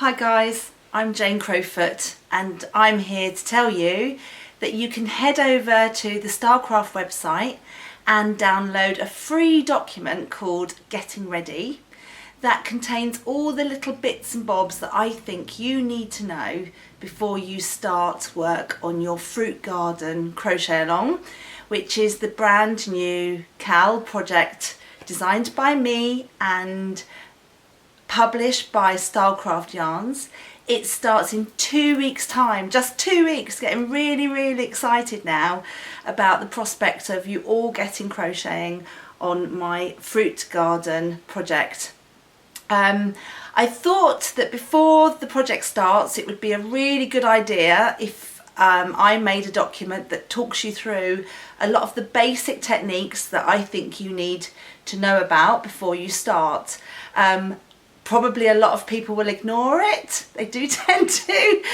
Hi guys, I'm Jane Crowfoot and I'm here to tell you that you can head over to the Starcraft website and download a free document called Getting Ready that contains all the little bits and bobs that I think you need to know before you start work on your fruit garden crochet along, which is the brand new CAL project designed by me and published by Starcraft Yarns. It starts in 2 weeks time, just 2 weeks. Getting really excited now about the prospect of you all getting crocheting on my fruit garden project. I thought that before the project starts it would be a really good idea if I made a document that talks you through a lot of the basic techniques that I think you need to know about before you start. Probably a lot of people will ignore it. They do tend to,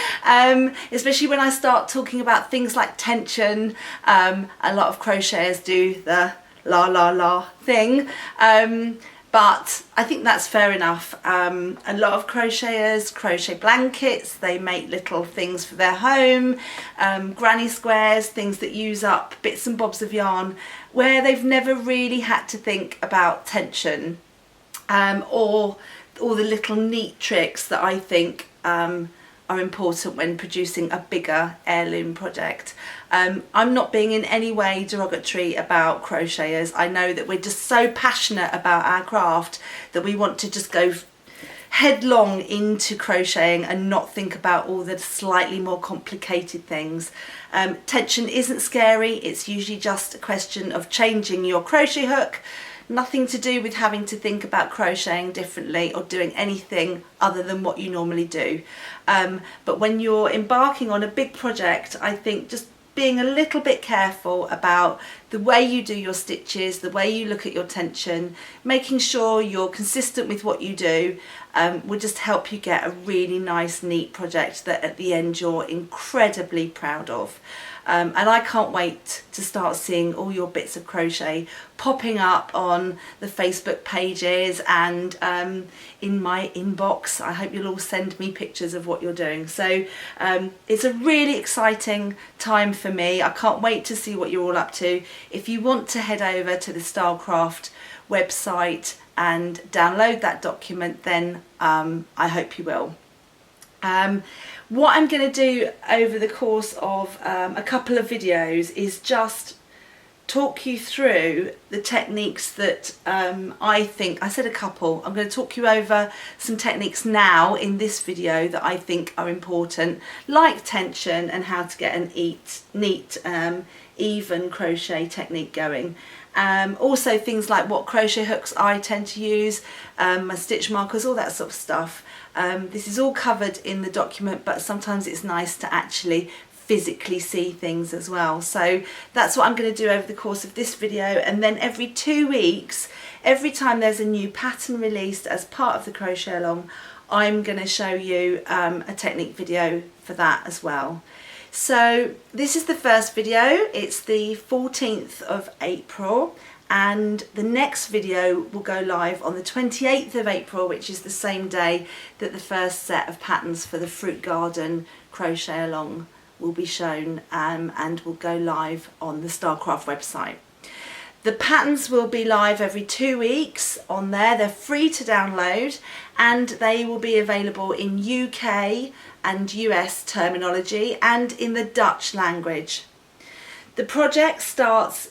especially when I start talking about things like tension. A lot of crocheters do the la thing, but I think that's fair enough. A lot of crocheters crochet blankets, they make little things for their home, granny squares, things that use up bits and bobs of yarn where they've never really had to think about tension, or all the little neat tricks that I think are important when producing a bigger heirloom project. I'm not being in any way derogatory about crocheters. I know that we're just so passionate about our craft that we want to just go headlong into crocheting and not think about all the slightly more complicated things. Tension isn't scary, it's usually just a question of changing your crochet hook. Nothing to do with having to think about crocheting differently or doing anything other than what you normally do. But when you're embarking on a big project, I think just being a little bit careful about the way you do your stitches, the way you look at your tension, making sure you're consistent with what you do, will just help you get a really nice, neat project that at the end you're incredibly proud of. And I can't wait to start seeing all your bits of crochet popping up on the Facebook pages and in my inbox. I hope you'll all send me pictures of what you're doing. So it's a really exciting time for me. I can't wait to see what you're all up to. If you want to head over to the Starcraft website and download that document, then I hope you will. What I'm going to do over the course of a couple of videos is just talk you through the techniques that I think, I said a couple, I'm going to talk you over some techniques now in this video that I think are important, like tension and how to get an neat even crochet technique going. Also things like what crochet hooks I tend to use, my stitch markers, all that sort of stuff. This is all covered in the document, but sometimes it's nice to actually physically see things as well. So that's what I'm going to do over the course of this video, and then every 2 weeks, every time there's a new pattern released as part of the crochet along, I'm going to show you a technique video for that as well. So this is the first video, it's the 14th of April, and the next video will go live on the 28th of April, which is the same day that the first set of patterns for the fruit garden crochet along will be shown, and will go live on the Starcraft website. The patterns will be live every 2 weeks on there. They're free to download and they will be available in UK and US terminology and in the Dutch language. The project starts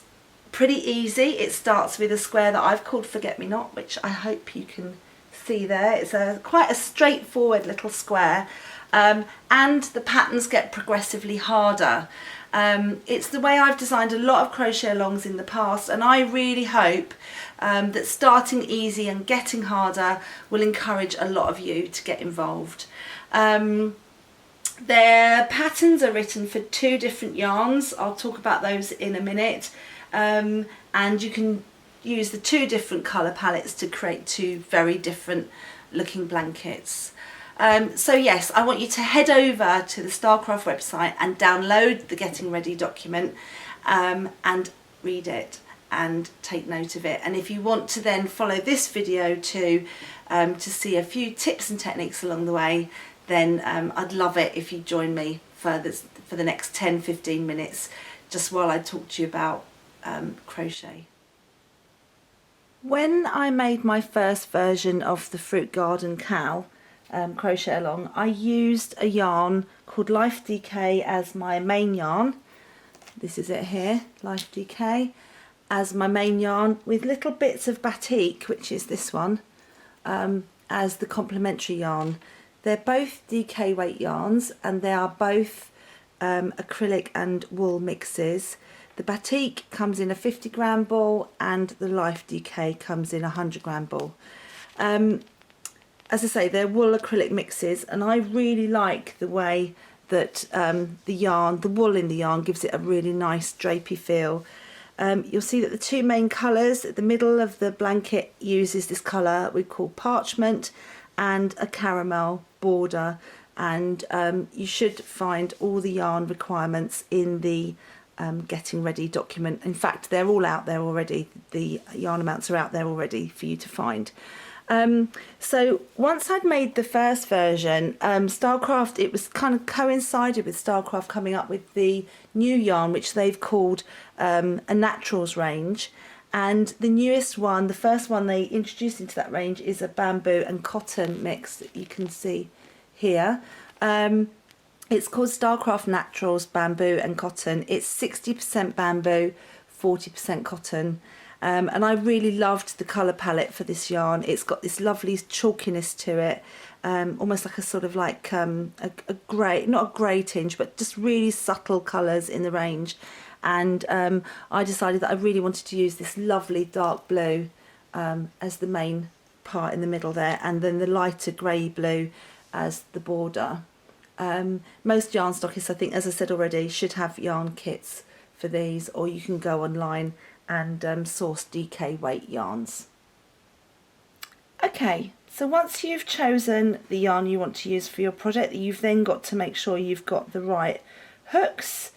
pretty easy. It starts with a square that I've called Forget Me Not, which I hope you can see there. It's quite a straightforward little square, and the patterns get progressively harder. It's the way I've designed a lot of crochet alongs in the past, and I really hope that starting easy and getting harder will encourage a lot of you to get involved. Their patterns are written for 2 different yarns. I'll talk about those in a minute, and you can use the 2 different colour palettes to create 2 very different looking blankets. So yes, I want you to head over to the Starcraft website and download the Getting Ready document and read it. and take note of it. And if you want to then follow this video to see a few tips and techniques along the way, then I'd love it if you join me for the next 10-15 minutes just while I talk to you about crochet. When I made my first version of the Fruit Garden Cow crochet along, I used a yarn called Life DK as my main yarn. This is it here, Life DK, as my main yarn, with little bits of batik, which is this one, as the complementary yarn. They're both DK weight yarns, and they are both acrylic and wool mixes. The batik comes in a 50-gram ball and the Life DK comes in a 100-gram ball. As I say, they're wool acrylic mixes, and I really like the way that the wool in the yarn gives it a really nice drapey feel. You'll see that the two main colours at the middle of the blanket uses this colour we call parchment and a caramel border, and you should find all the yarn requirements in the getting ready document. In fact, they're all out there already. The yarn amounts are out there already for you to find. So once I'd made the first version, Stylecraft, it was kind of coincided with Stylecraft coming up with the new yarn, which they've called a naturals range. And the newest one, the first one they introduced into that range, is a bamboo and cotton mix that you can see here. It's called Stylecraft Naturals Bamboo and Cotton. It's 60% bamboo, 40% cotton. And I really loved the colour palette for this yarn. It's got this lovely chalkiness to it, almost like a sort of like a grey, not a grey tinge, but just really subtle colours in the range. And I decided that I really wanted to use this lovely dark blue as the main part in the middle there, and then the lighter grey blue as the border. Most yarn stockists, I think, as I said already, should have yarn kits for these, or you can go online and source DK weight yarns. Okay, so once you've chosen the yarn you want to use for your project, you've then got to make sure you've got the right hooks.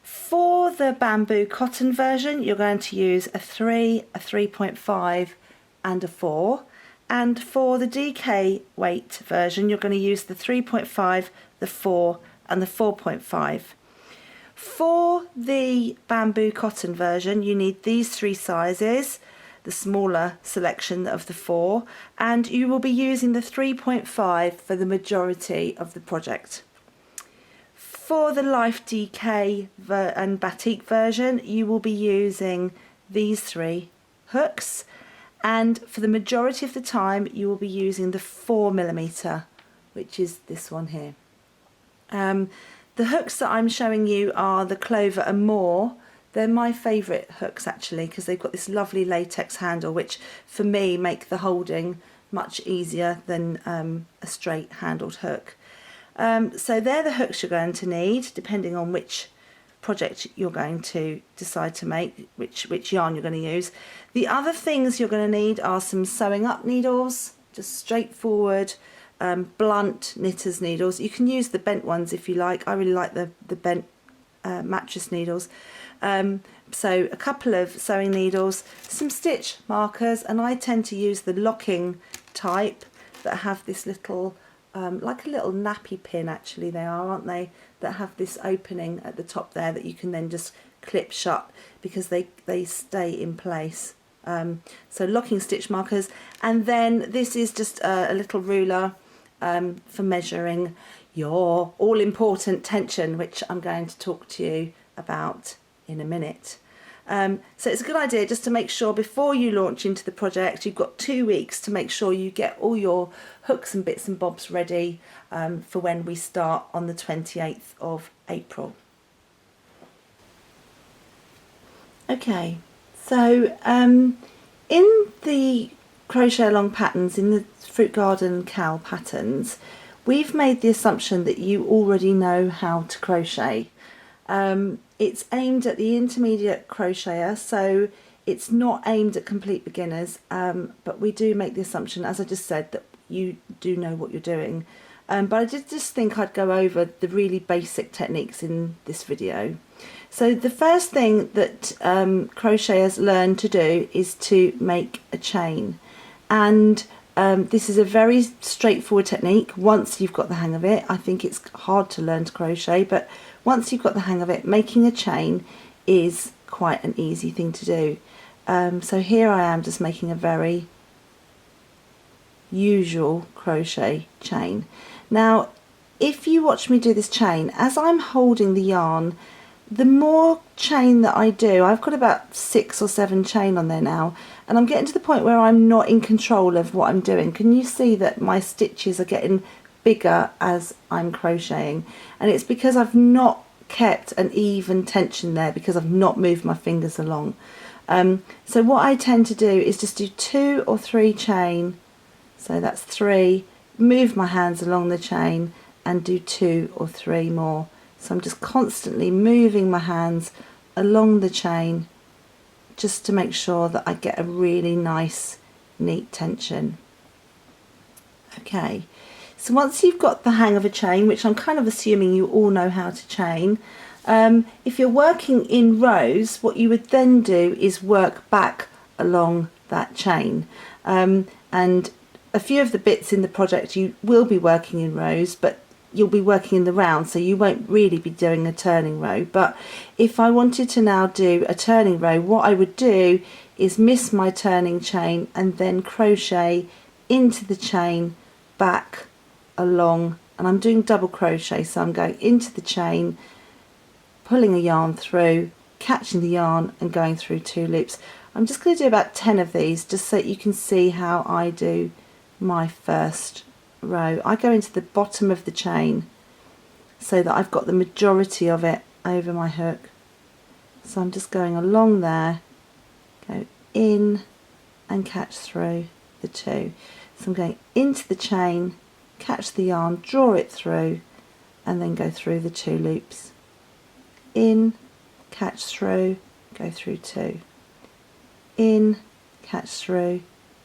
For the bamboo cotton version, you're going to use a 3, a 3.5 and a 4. And for the DK weight version, you're going to use the 3.5, the 4 and the 4.5. For the bamboo cotton version, you need these 3 sizes, the smaller selection of the 4, and you will be using the 3.5 for the majority of the project. For the Life DK and batik version, you will be using these 3 hooks, and for the majority of the time you will be using the 4mm, which is this one here. The hooks that I'm showing you are the Clover and More. They're my favourite hooks actually, because they've got this lovely latex handle, which for me make the holding much easier than a straight handled hook. So they're the hooks you're going to need, depending on which project you're going to decide to make, which yarn you're going to use. The other things you're going to need are some sewing up needles, just straightforward blunt knitter's needles. You can use the bent ones if you like. I really like the bent mattress needles. So a couple of sewing needles, some stitch markers, and I tend to use the locking type that have this little like a little nappy pin, actually they are, aren't they, that have this opening at the top there that you can then just clip shut because they stay in place. So locking stitch markers, and then this is just a little ruler for measuring your all-important tension, which I'm going to talk to you about in a minute. So it's a good idea just to make sure before you launch into the project, you've got 2 weeks to make sure you get all your hooks and bits and bobs ready for when we start on the 28th of April. Okay, so in the crochet along patterns, in the Fruit Garden Cow patterns, we've made the assumption that you already know how to crochet. It's aimed at the intermediate crocheter, so it's not aimed at complete beginners, but we do make the assumption, as I just said, that you do know what you're doing. But I did just think I'd go over the really basic techniques in this video. So the first thing that crocheters learn to do is to make a chain, and this is a very straightforward technique once you've got the hang of it. I think it's hard to learn to crochet, but once you've got the hang of it, making a chain is quite an easy thing to do. So here I am just making a very usual crochet chain. Now if you watch me do this chain, as I'm holding the yarn, the more chain that I do, I've got about 6 or 7 chain on there now, and I'm getting to the point where I'm not in control of what I'm doing. Can you see that my stitches are getting bigger as I'm crocheting? And it's because I've not kept an even tension there, because I've not moved my fingers along. So what I tend to do is just do 2 or 3 chain, so that's 3, move my hands along the chain and do 2 or 3 more. So I'm just constantly moving my hands along the chain just to make sure that I get a really nice neat tension. Okay, so once you've got the hang of a chain, which I'm kind of assuming you all know how to chain, if you're working in rows, what you would then do is work back along that chain. And a few of the bits in the project you will be working in rows, but you'll be working in the round, so you won't really be doing a turning row. But if I wanted to now do a turning row, what I would do is miss my turning chain and then crochet into the chain back along, and I'm doing double crochet, so I'm going into the chain, pulling a yarn through, catching the yarn and going through 2 loops. I'm just going to do about 10 of these just so you can see how I do my first row. I go into the bottom of the chain so that I've got the majority of it over my hook. So I'm just going along there, go in and catch through the 2. So I'm going into the chain, catch the yarn, draw it through, and then go through the 2 loops. In, catch through, go through 2. In, catch through,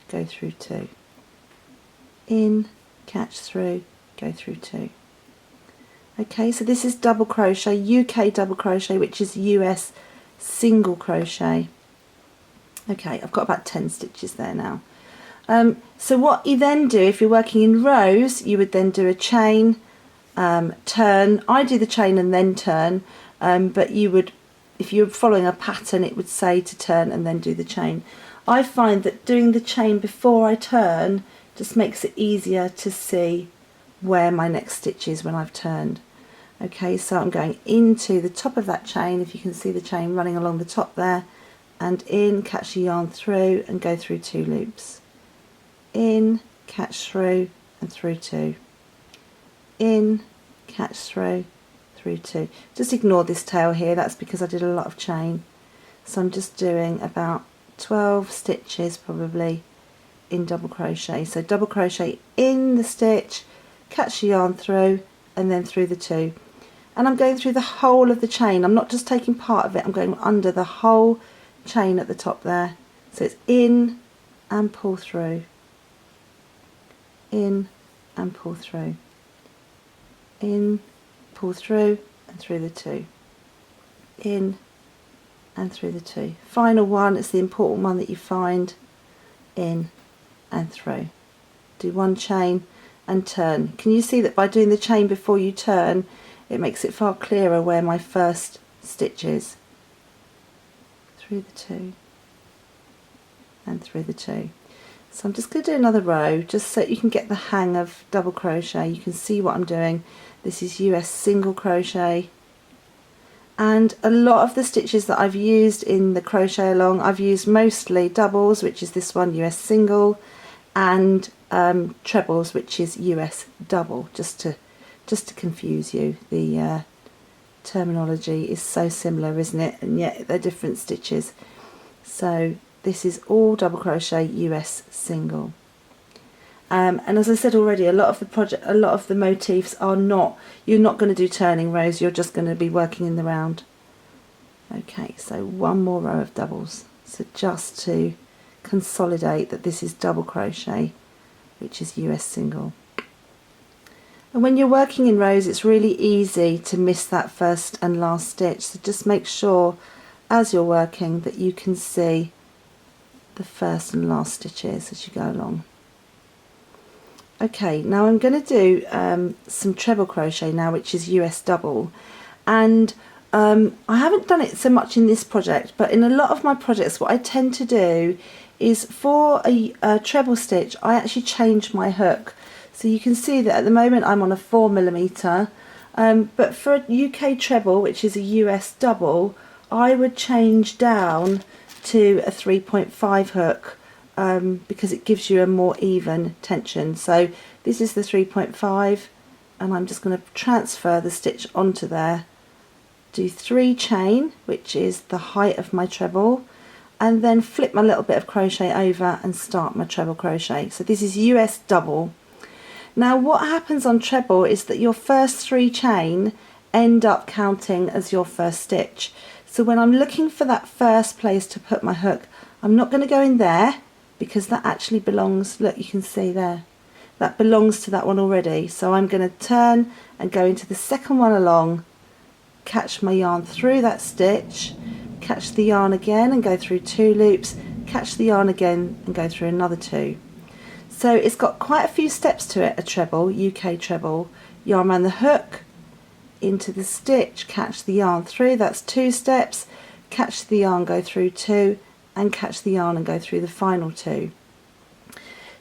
go through 2. In, catch through, go through 2. Okay, so this is double crochet, UK double crochet, which is US single crochet. Okay, I've got about 10 stitches there now. So what you then do, if you're working in rows, you would then do a chain, turn. I do the chain and then turn, but you would, if you're following a pattern, it would say to turn and then do the chain. I find that doing the chain before I turn just makes it easier to see where my next stitch is when I've turned. Okay, so I'm going into the top of that chain, if you can see the chain running along the top there, and in, catch the yarn through and go through 2 loops. In, catch through and through 2. In, catch through 2. Just ignore this tail here, that's because I did a lot of chain. So I'm just doing about 12 stitches probably in double crochet. So double crochet in the stitch, catch the yarn through and then through the 2. And I'm going through the whole of the chain. I'm not just taking part of it, I'm going under the whole chain at the top there. So it's in and pull through, in and pull through, in, pull through and through the 2, in and through the 2. Final one is the important one that you find, in and through. Do 1 chain and turn. Can you see that by doing the chain before you turn, it makes it far clearer where my first stitch is. Through the 2 and through the 2. So I'm just going to do another row just so you can get the hang of double crochet. You can see what I'm doing. This is US single crochet, and a lot of the stitches that I've used in the crochet along, I've used mostly doubles, which is this one, US single, and trebles, which is US double, just to confuse you. The terminology is so similar, isn't it? And yet they're different stitches. So this is all double crochet US single. And as I said already, a lot of the motifs are not, you're not going to do turning rows, you're just going to be working in the round. Okay, so 1 more row of doubles. So just to consolidate that this is double crochet, which is US single. And when you're working in rows, it's really easy to miss that first and last stitch, so just make sure as you're working that you can see the first and last stitches as you go along. Okay, now I'm going to do some treble crochet now, which is US double, and I haven't done it so much in this project, but in a lot of my projects what I tend to do is for a treble stitch I actually change my hook. So you can see that at the moment I'm on a 4mm, but for a UK treble, which is a US double, I would change down to a 3.5 hook because it gives you a more even tension. So this is the 3.5, and I'm just going to transfer the stitch onto there, do 3 chain, which is the height of my treble, and then flip my little bit of crochet over and start my treble crochet. So this is US double. Now what happens on treble is that your first 3 chain end up counting as your first stitch. So when I'm looking for that first place to put my hook, I'm not going to go in there because that actually belongs, look, you can see there, that belongs to that one already. So I'm going to turn and go into the second one along, catch my yarn through that stitch, catch the yarn again and go through 2 loops, catch the yarn again and go through another 2. So it's got quite a few steps to it, a treble, UK treble. Yarn around the hook, into the stitch, catch the yarn through, that's 2 steps, catch the yarn, go through 2, and catch the yarn and go through the final 2.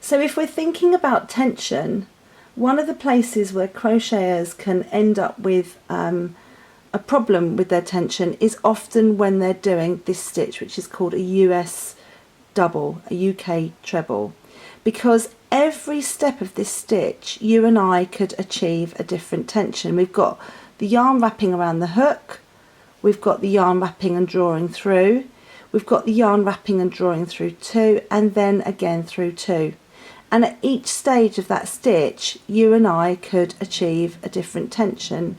So if we're thinking about tension, one of the places where crocheters can end up with a problem with their tension is often when they're doing this stitch, which is called a US double, a UK treble, because every step of this stitch you and I could achieve a different tension. We've got the yarn wrapping around the hook, we've got the yarn wrapping and drawing through, we've got the yarn wrapping and drawing through 2, and then again through 2. And at each stage of that stitch you and I could achieve a different tension,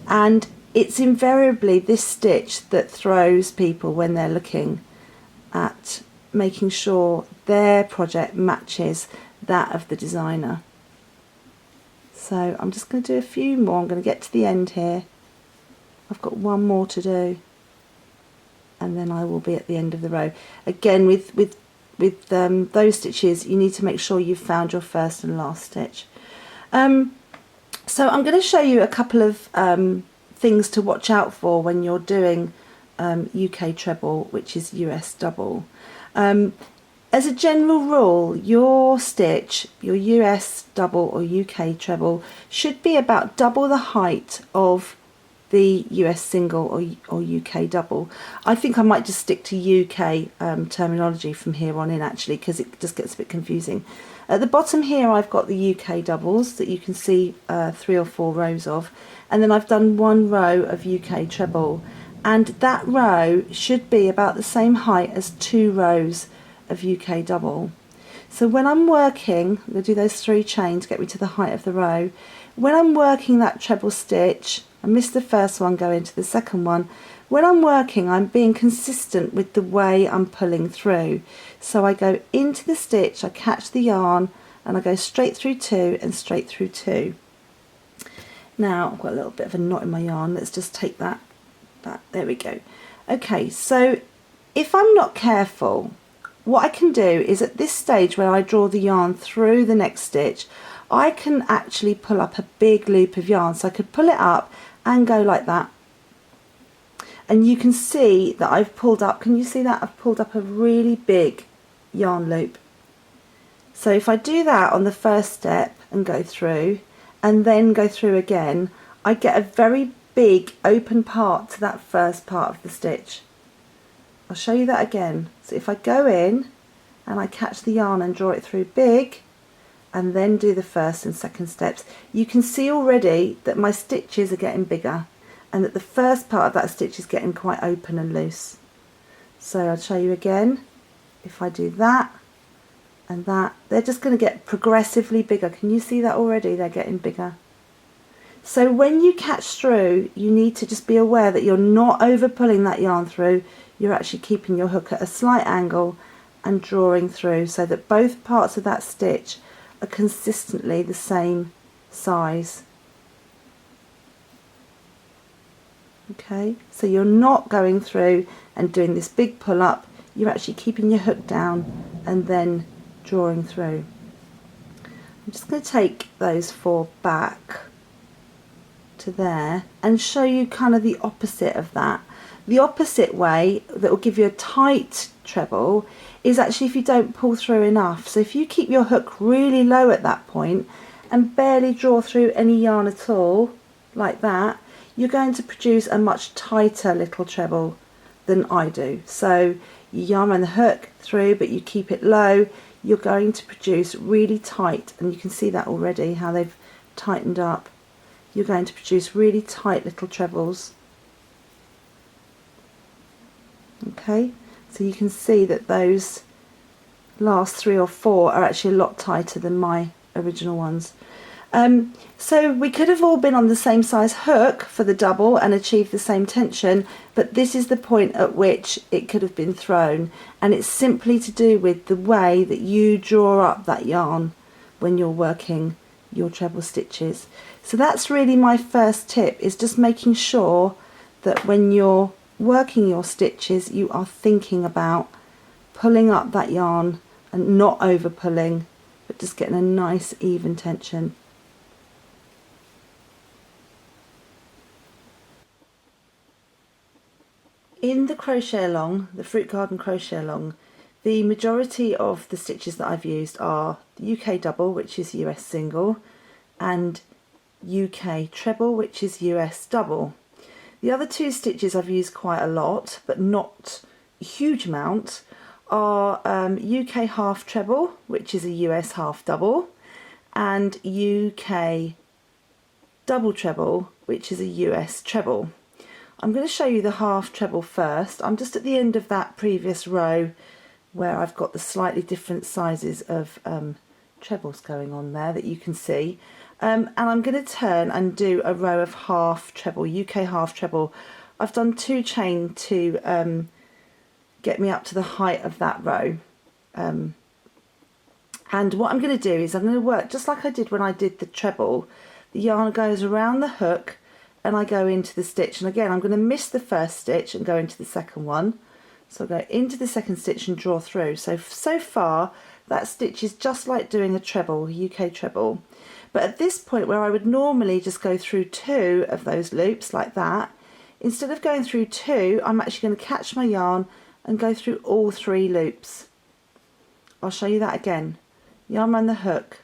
and it's invariably this stitch that throws people when they're looking at making sure their project matches that of the designer. So I'm just going to do a few more. I'm going to get to the end here. I've got one more to do and then I will be at the end of the row. Again, with those stitches you need to make sure you've found your first and last stitch. So I'm going to show you a couple of things to watch out for when you're doing UK treble, which is US double. As a general rule, your stitch, your US double or UK treble, should be about double the height of the US single or UK double. I think I might just stick to UK terminology from here on in, actually, because it just gets a bit confusing. At the bottom here I've got the UK doubles that you can see 3 or 4 rows of, and then I've done 1 row of UK treble, and that row should be about the same height as 2 rows of UK double. So when I'm working, I'm going to do those 3 chains to get me to the height of the row. When I'm working that treble stitch, I missed the first one, go into the second one. When I'm working, I'm being consistent with the way I'm pulling through. So I go into the stitch, I catch the yarn, and I go straight through 2 and straight through 2. Now I've got a little bit of a knot in my yarn. Let's just take that. There we go. Okay, so if I'm not careful, what I can do is at this stage where I draw the yarn through the next stitch, I can actually pull up a big loop of yarn. So I could pull it up and go like that. And you can see that I've pulled up, can you see that? I've pulled up a really big yarn loop. So if I do that on the first step and go through, and then go through again, I get a very big open part to that first part of the stitch. I'll show you that again. So if I go in and I catch the yarn and draw it through big, and then do the first and second steps, you can see already that my stitches are getting bigger and that the first part of that stitch is getting quite open and loose. So I'll show you again. If I do that and that, they're just going to get progressively bigger. Can you see that already? They're getting bigger. So when you catch through, you need to just be aware that you're not over pulling that yarn through. You're actually keeping your hook at a slight angle and drawing through so that both parts of that stitch are consistently the same size Okay, so you're not going through and doing this big pull up, you're actually keeping your hook down and then drawing through. I'm just going to take those 4 back to there and show you kind of the opposite of that. The opposite way that will give you a tight treble is actually if you don't pull through enough. So if you keep your hook really low at that point and barely draw through any yarn at all, like that, you're going to produce a much tighter little treble than I do. So you yarn around the hook through, but you keep it low, you're going to produce really tight, and you can see that already, how they've tightened up. You're going to produce really tight little trebles. Okay, so you can see that those last 3 or 4 are actually a lot tighter than my original ones. So we could have all been on the same size hook for the double and achieved the same tension, but this is the point at which it could have been thrown, and it's simply to do with the way that you draw up that yarn when you're working your treble stitches. So that's really my first tip, is just making sure that when you're working your stitches you are thinking about pulling up that yarn and not over pulling, but just getting a nice even tension. In the crochet along, the Fruit Garden crochet along, the majority of the stitches that I've used are the UK double, which is US single, and UK treble, which is US double. The other 2 stitches I've used quite a lot, but not a huge amount, are UK half treble, which is a US half double, and UK double treble, which is a US treble. I'm going to show you the half treble first. I'm just at the end of that previous row where I've got the slightly different sizes of trebles going on there that you can see. And I'm going to turn and do a row of half treble, UK half treble. I've done 2 chain to get me up to the height of that row. And what I'm going to do is I'm going to work just like I did when I did the treble. The yarn goes around the hook and I go into the stitch, and again I'm going to miss the first stitch and go into the second one. So I go into the second stitch and draw through. So far that stitch is just like doing a treble, UK treble. But at this point, where I would normally just go through 2 of those loops like that, instead of going through 2, I'm actually going to catch my yarn and go through all 3 loops. I'll show you that again. Yarn around the hook,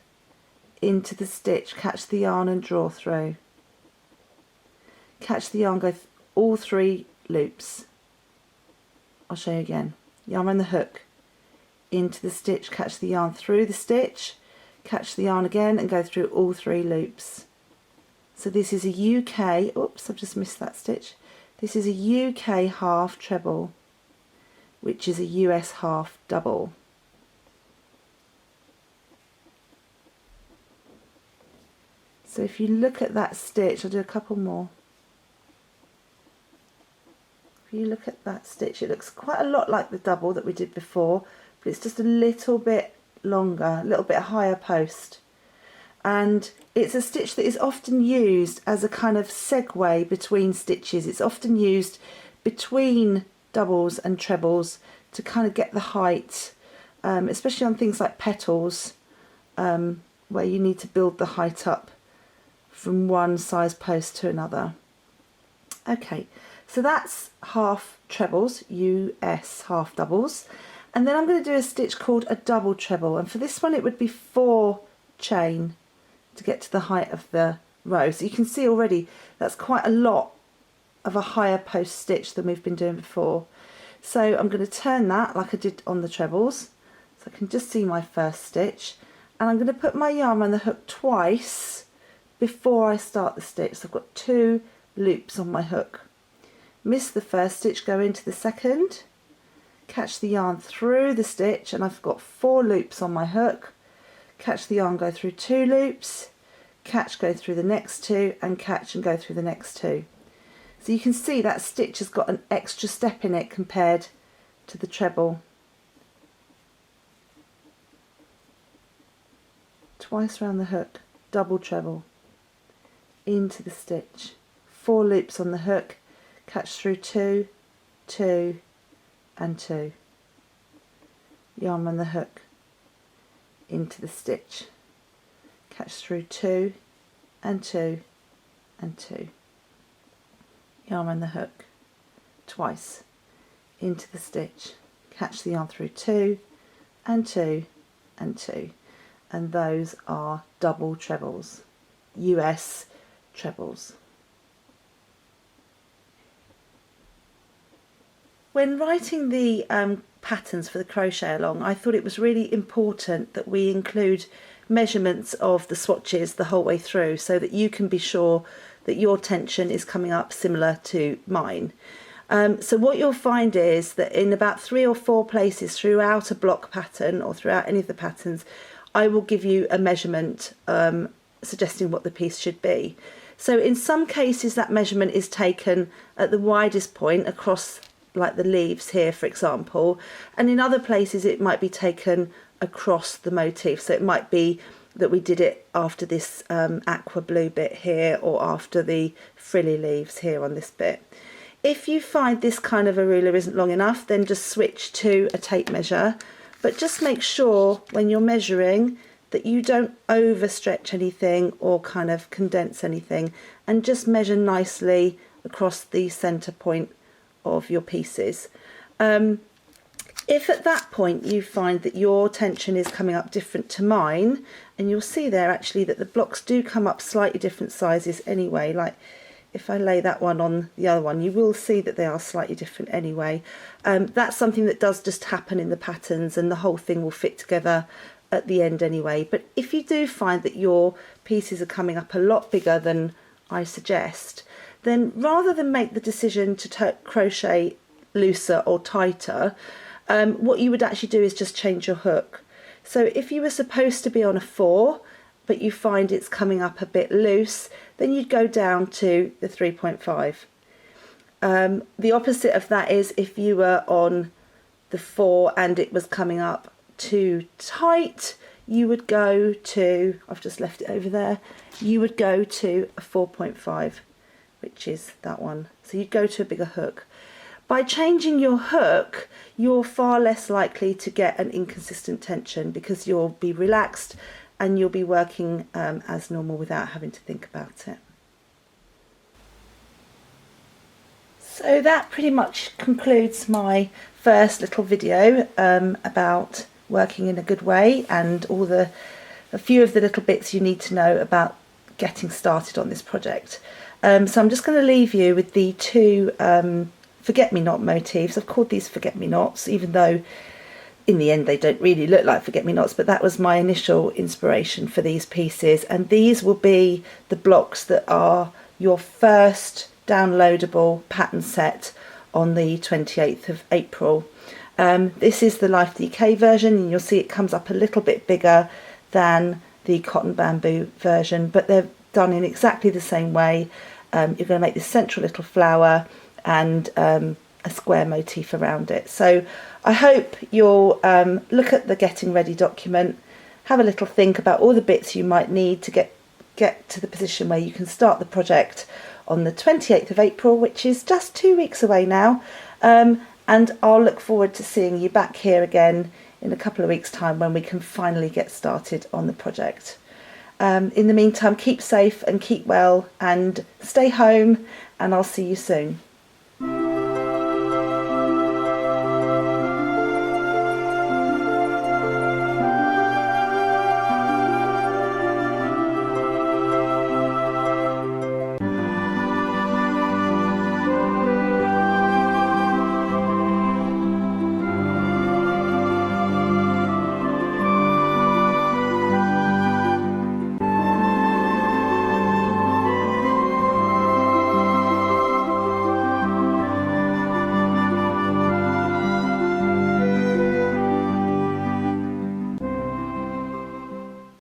into the stitch, catch the yarn and draw through. Catch the yarn, go all 3 loops. I'll show you again. Yarn around the hook, into the stitch, catch the yarn through the stitch, catch the yarn again and go through all 3 loops. So this is a UK, oops, I've just missed that stitch. This is a UK half treble, which is a US half double. So if you look at that stitch, I'll do a couple more. If you look at that stitch, it looks quite a lot like the double that we did before, but it's just a little bit longer, a little bit higher post. And it's a stitch that is often used as a kind of segue between stitches. It's often used between doubles and trebles to kind of get the height, especially on things like petals, where you need to build the height up from one size post to another. Okay, so that's half trebles, US half doubles. And then I'm going to do a stitch called a double treble, and for this one it would be 4 chain to get to the height of the row. So you can see already that's quite a lot of a higher post stitch than we've been doing before. So I'm going to turn that like I did on the trebles, so I can just see my first stitch, and I'm going to put my yarn around the hook twice before I start the stitch. So I've got 2 loops on my hook. Miss the first stitch, go into the second, catch the yarn through the stitch, and I've got 4 loops on my hook. Catch the yarn, go through 2 loops, catch, go through the next 2, and catch and go through the next 2. So you can see that stitch has got an extra step in it compared to the treble. Twice around the hook, double treble, into the stitch, 4 loops on the hook, catch through 2, 2 and 2, yarn on the hook into the stitch, catch through 2 and 2 and 2, yarn on the hook twice into the stitch, catch the yarn through 2 and 2 and 2, and those are double trebles, US trebles. When writing the patterns for the crochet along, I thought it was really important that we include measurements of the swatches the whole way through so that you can be sure that your tension is coming up similar to mine. So what you'll find is that in about 3 or 4 places throughout a block pattern or throughout any of the patterns, I will give you a measurement suggesting what the piece should be. So in some cases that measurement is taken at the widest point across, like the leaves here for example, and in other places it might be taken across the motif. So it might be that we did it after this aqua blue bit here or after the frilly leaves here on this bit. If you find this kind of a ruler isn't long enough, then just switch to a tape measure, but just make sure when you're measuring that you don't overstretch anything or kind of condense anything, and just measure nicely across the center point of your pieces. If at that point you find that your tension is coming up different to mine, and you'll see there actually that the blocks do come up slightly different sizes anyway, like if I lay that one on the other one, you will see that they are slightly different anyway. That's something that does just happen in the patterns, and the whole thing will fit together at the end anyway. But if you do find that your pieces are coming up a lot bigger than I suggest, then rather than make the decision to crochet looser or tighter, what you would actually do is just change your hook. So if you were supposed to be on a 4 but you find it's coming up a bit loose, then you'd go down to the 3.5. The opposite of that is if you were on the 4 and it was coming up too tight, you would go to, I've just left it over there, you would go to a 4.5, which is that one. So you'd go to a bigger hook. By changing your hook, you're far less likely to get an inconsistent tension because you'll be relaxed and you'll be working as normal without having to think about it. So that pretty much concludes my first little video about working in a good way, and a few of the little bits you need to know about getting started on this project. So I'm just going to leave you with the 2 forget-me-not motifs. I've called these forget-me-nots, even though in the end they don't really look like forget-me-nots, but that was my initial inspiration for these pieces, and these will be the blocks that are your first downloadable pattern set on the 28th of April. This is the Life DK version, and you'll see it comes up a little bit bigger than the cotton bamboo version, but they're done in exactly the same way. You're going to make this central little flower and a square motif around it. So I hope you'll look at the getting ready document, have a little think about all the bits you might need to get to the position where you can start the project on the 28th of April, which is just 2 weeks away now. And I'll look forward to seeing you back here again in a couple of weeks' time when we can finally get started on the project. In the meantime, keep safe and keep well and stay home, and I'll see you soon.